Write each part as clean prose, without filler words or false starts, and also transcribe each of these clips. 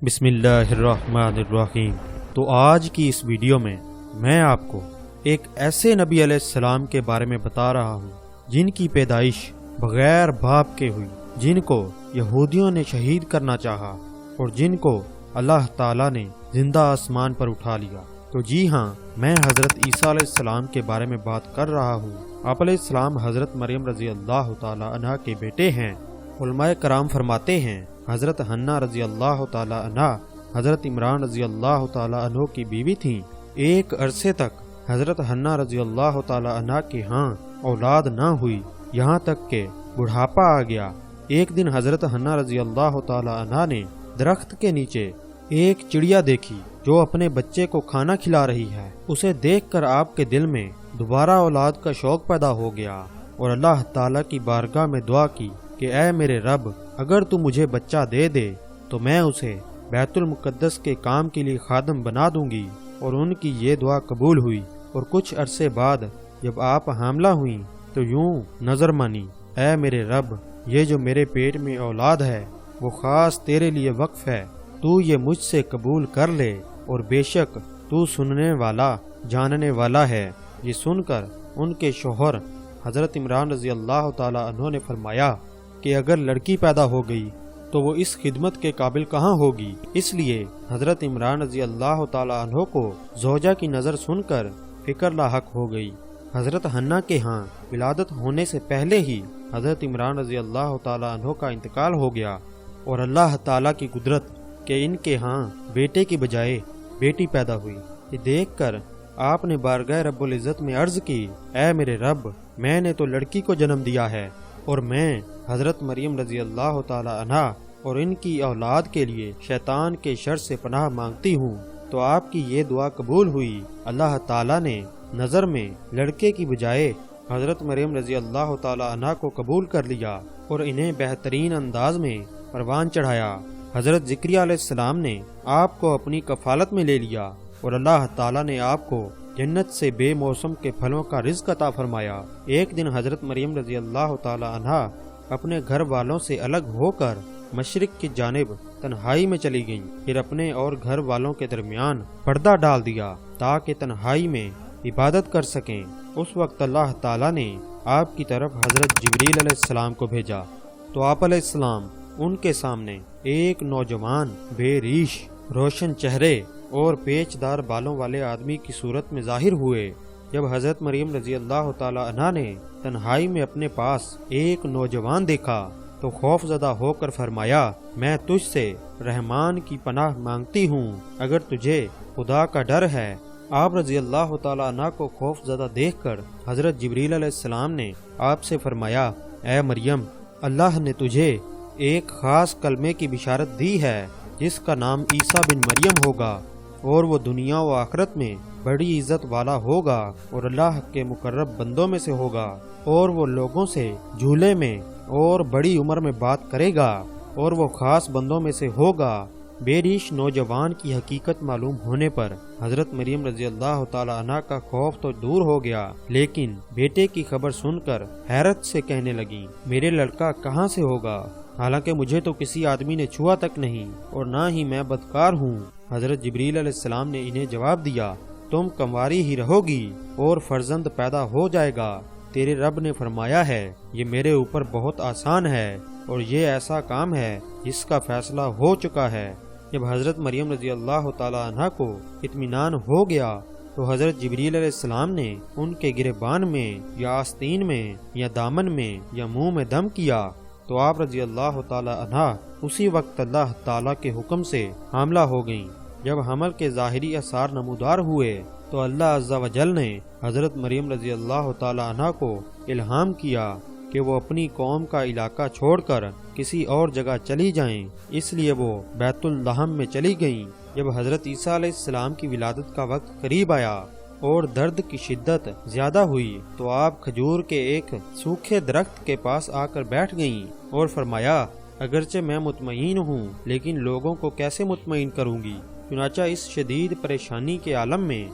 بسم اللہ الرحمن الرحیم۔ تو آج کی اس ویڈیو میں میں آپ کو ایک ایسے نبی علیہ السلام کے بارے میں بتا رہا ہوں جن کی پیدائش بغیر باپ کے ہوئی، جن کو یہودیوں نے شہید کرنا چاہا اور جن کو اللہ تعالیٰ نے زندہ آسمان پر اٹھا لیا۔ تو جی ہاں، میں حضرت عیسیٰ علیہ السلام کے بارے میں بات کر رہا ہوں۔ آپ علیہ السلام حضرت مریم رضی اللہ تعالیٰ عنہ کے بیٹے ہیں۔ علماء کرام فرماتے ہیں حضرت حنا رضی اللہ تعالیٰ عنہ حضرت عمران رضی اللہ تعالیٰ عنہ کی بیوی تھیں۔ ایک عرصے تک حضرت حنا رضی اللہ تعالیٰ عنہ کے ہاں اولاد نہ ہوئی، یہاں تک کہ بڑھاپا آ گیا۔ ایک دن حضرت حنا رضی اللہ تعالیٰ عنہ نے درخت کے نیچے ایک چڑیا دیکھی جو اپنے بچے کو کھانا کھلا رہی ہے۔ اسے دیکھ کر آپ کے دل میں دوبارہ اولاد کا شوق پیدا ہو گیا اور اللہ تعالیٰ کی بارگاہ میں دعا کی کہ اے میرے رب، اگر تو مجھے بچہ دے دے تو میں اسے بیت المقدس کے کام کے لیے خادم بنا دوں گی۔ اور ان کی یہ دعا قبول ہوئی، اور کچھ عرصے بعد جب آپ حاملہ ہوئیں تو یوں نظر مانی، اے میرے رب، یہ جو میرے پیٹ میں اولاد ہے وہ خاص تیرے لیے وقف ہے، تو یہ مجھ سے قبول کر لے، اور بے شک تو سننے والا جاننے والا ہے۔ یہ سن کر ان کے شوہر حضرت عمران رضی اللہ تعالیٰ عنہ نے فرمایا کہ اگر لڑکی پیدا ہو گئی تو وہ اس خدمت کے قابل کہاں ہوگی۔ اس لیے حضرت عمران رضی اللہ تعالیٰ عنہ کو زوجہ کی نظر سن کر فکر لاحق ہو گئی۔ حضرت حنا کے ہاں ولادت ہونے سے پہلے ہی حضرت عمران رضی اللہ تعالیٰ عنہ کا انتقال ہو گیا، اور اللہ تعالیٰ کی قدرت کہ ان کے ہاں بیٹے کی بجائے بیٹی پیدا ہوئی۔ یہ دیکھ کر آپ نے بارگاہ رب العزت میں عرض کی، اے میرے رب، میں نے تو لڑکی کو جنم دیا ہے، اور میں حضرت مریم رضی اللہ تعالی عنہ اور ان کی اولاد کے لیے شیطان کے شر سے پناہ مانگتی ہوں۔ تو آپ کی یہ دعا قبول ہوئی۔ اللہ تعالیٰ نے نظر میں لڑکے کی بجائے حضرت مریم رضی اللہ تعالی عنہ کو قبول کر لیا اور انہیں بہترین انداز میں پروان چڑھایا۔ حضرت زکریا علیہ السلام نے آپ کو اپنی کفالت میں لے لیا، اور اللہ تعالیٰ نے آپ کو جنت سے بے موسم کے پھلوں کا رزق عطا فرمایا۔ ایک دن حضرت مریم رضی اللہ تعالی عنہ اپنے گھر والوں سے الگ ہو کر مشرق کی جانب تنہائی میں چلی گئیں، پھر اپنے اور گھر والوں کے درمیان پردہ ڈال دیا تاکہ تنہائی میں عبادت کر سکیں۔ اس وقت اللہ تعالیٰ نے آپ کی طرف حضرت جبریل علیہ السلام کو بھیجا، تو آپ علیہ السلام ان کے سامنے ایک نوجوان بے ریش، روشن چہرے اور پیچ دار بالوں والے آدمی کی صورت میں ظاہر ہوئے۔ جب حضرت مریم رضی اللہ تعالی عنہ نے تنہائی میں اپنے پاس ایک نوجوان دیکھا تو خوف زدہ ہو کر فرمایا، میں تجھ سے رحمان کی پناہ مانگتی ہوں، اگر تجھے خدا کا ڈر ہے۔ آپ رضی اللہ تعالی عنہ کو خوف زدہ دیکھ کر حضرت جبریل علیہ السلام نے آپ سے فرمایا، اے مریم، اللہ نے تجھے ایک خاص کلمے کی بشارت دی ہے جس کا نام عیسیٰ بن مریم ہوگا، اور وہ دنیا و آخرت میں بڑی عزت والا ہوگا اور اللہ کے مقرب بندوں میں سے ہوگا، اور وہ لوگوں سے جھولے میں اور بڑی عمر میں بات کرے گا، اور وہ خاص بندوں میں سے ہوگا۔ بے ریش نوجوان کی حقیقت معلوم ہونے پر حضرت مریم رضی اللہ تعالی عنہ کا خوف تو دور ہو گیا، لیکن بیٹے کی خبر سن کر حیرت سے کہنے لگیں، میرے لڑکا کہاں سے ہوگا، حالانکہ مجھے تو کسی آدمی نے چھوا تک نہیں، اور نہ ہی میں بدکار ہوں۔ حضرت جبریل علیہ السلام نے انہیں جواب دیا، تم کنواری ہی رہو گی اور فرزند پیدا ہو جائے گا۔ تیرے رب نے فرمایا ہے، یہ میرے اوپر بہت آسان ہے، اور یہ ایسا کام ہے جس کا فیصلہ ہو چکا ہے۔ جب حضرت مریم رضی اللہ تعالی عنہ کو اطمینان ہو گیا تو حضرت جبریل علیہ السلام نے ان کے گریبان میں یا آستین میں یا دامن میں یا منہ میں دم کیا، تو آپ رضی اللہ تعالی عنہ اسی وقت اللہ تعالیٰ کے حکم سے حاملہ ہو گئیں۔ جب حمل کے ظاہری اثار نمودار ہوئے تو اللہ عز و جل نے حضرت مریم رضی اللہ تعالی عنہ کو الہام کیا کہ وہ اپنی قوم کا علاقہ چھوڑ کر کسی اور جگہ چلی جائیں، اس لیے وہ بیت الحم میں چلی گئیں۔ جب حضرت عیسیٰ علیہ السلام کی ولادت کا وقت قریب آیا اور درد کی شدت زیادہ ہوئی تو آپ کھجور کے ایک سوکھے درخت کے پاس آ کر بیٹھ گئیں اور فرمایا، اگرچہ میں مطمئن ہوں لیکن لوگوں کو کیسے مطمئن کروں گی۔ چنانچہ اس شدید پریشانی کے عالم میں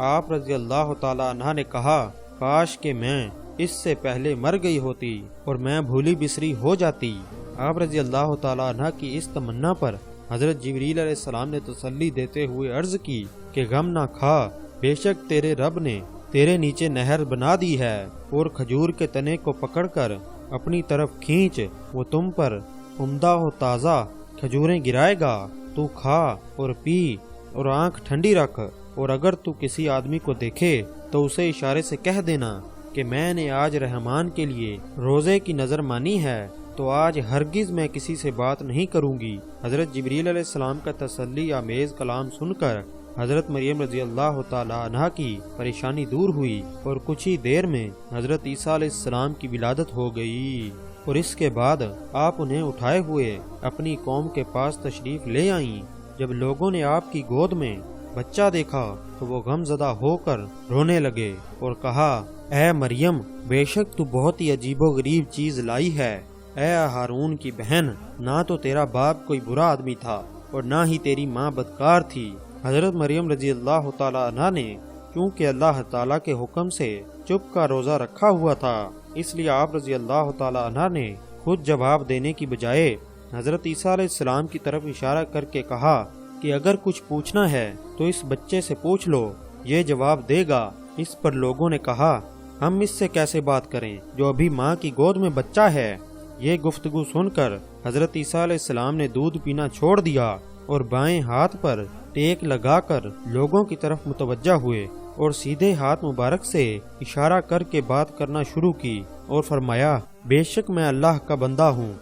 آپ رضی اللہ تعالی عنہ نے کہا، کاش کہ میں اس سے پہلے مر گئی ہوتی اور میں بھولی بسری ہو جاتی۔ آپ رضی اللہ تعالی عنہ کی اس تمنا پر حضرت جبریل علیہ السلام نے تسلی دیتے ہوئے عرض کی کہ غم نہ کھا، بے شک تیرے رب نے تیرے نیچے نہر بنا دی ہے، اور کھجور کے تنے کو پکڑ کر اپنی طرف کھینچ، وہ تم پر عمدہ و تازہ کھجوریں گرائے گا، تو کھا اور پی اور آنکھ ٹھنڈی رکھ، اور اگر تو کسی آدمی کو دیکھے تو اسے اشارے سے کہہ دینا کہ میں نے آج رحمان کے لیے روزے کی نظر مانی ہے، تو آج ہرگز میں کسی سے بات نہیں کروں گی۔ حضرت جبریل علیہ السلام کا تسلی آمیز کلام سن کر حضرت مریم رضی اللہ تعالی عنہا کی پریشانی دور ہوئی، اور کچھ ہی دیر میں حضرت عیسیٰ علیہ السلام کی ولادت ہو گئی، اور اس کے بعد آپ انہیں اٹھائے ہوئے اپنی قوم کے پاس تشریف لے آئیں۔ جب لوگوں نے آپ کی گود میں بچہ دیکھا تو وہ غم زدہ ہو کر رونے لگے اور کہا، اے مریم، بے شک تو بہت ہی عجیب و غریب چیز لائی ہے۔ اے ہارون کی بہن، نہ تو تیرا باپ کوئی برا آدمی تھا اور نہ ہی تیری ماں بدکار تھی۔ حضرت مریم رضی اللہ تعالی عنہ نے کیونکہ اللہ تعالیٰ کے حکم سے چپ کا روزہ رکھا ہوا تھا، اس لیے آپ رضی اللہ تعالی عنہ نے خود جواب دینے کی بجائے حضرت عیسیٰ علیہ السلام کی طرف اشارہ کر کے کہا کہ اگر کچھ پوچھنا ہے تو اس بچے سے پوچھ لو، یہ جواب دے گا۔ اس پر لوگوں نے کہا، ہم اس سے کیسے بات کریں جو ابھی ماں کی گود میں بچہ ہے؟ یہ گفتگو سن کر حضرت عیسیٰ علیہ السلام نے دودھ پینا چھوڑ دیا اور بائیں ہاتھ پر ٹیک لگا کر لوگوں کی طرف متوجہ ہوئے، اور سیدھے ہاتھ مبارک سے اشارہ کر کے بات کرنا شروع کی، اور فرمایا، بے شک میں اللہ کا بندہ ہوں،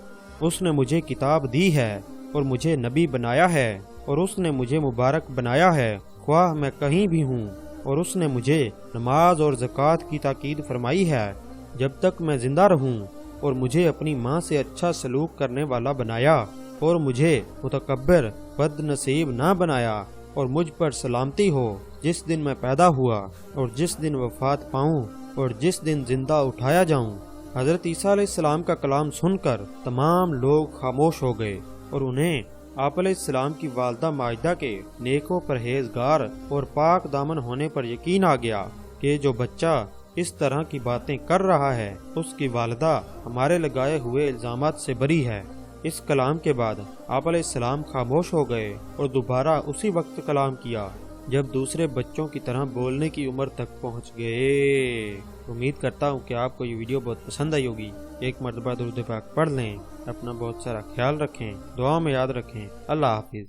اس نے مجھے کتاب دی ہے اور مجھے نبی بنایا ہے، اور اس نے مجھے مبارک بنایا ہے خواہ میں کہیں بھی ہوں، اور اس نے مجھے نماز اور زکوٰۃ کی تاکید فرمائی ہے جب تک میں زندہ رہوں، اور مجھے اپنی ماں سے اچھا سلوک کرنے والا بنایا، اور مجھے متکبر بد نصیب نہ بنایا، اور مجھ پر سلامتی ہو جس دن میں پیدا ہوا اور جس دن وفات پاؤں اور جس دن زندہ اٹھایا جاؤں۔ حضرت عیسیٰ علیہ السلام کا کلام سن کر تمام لوگ خاموش ہو گئے، اور انہیں آپ علیہ السلام کی والدہ ماجدہ کے نیک و پرہیزگار اور پاک دامن ہونے پر یقین آ گیا کہ جو بچہ اس طرح کی باتیں کر رہا ہے اس کی والدہ ہمارے لگائے ہوئے الزامات سے بری ہے۔ اس کلام کے بعد آپ علیہ السلام خاموش ہو گئے اور دوبارہ اسی وقت کلام کیا جب دوسرے بچوں کی طرح بولنے کی عمر تک پہنچ گئے۔ امید کرتا ہوں کہ آپ کو یہ ویڈیو بہت پسند آئی ہوگی۔ ایک مرتبہ درود پاک پڑھ لیں، اپنا بہت سارا خیال رکھیں، دعا میں یاد رکھیں۔ اللہ حافظ۔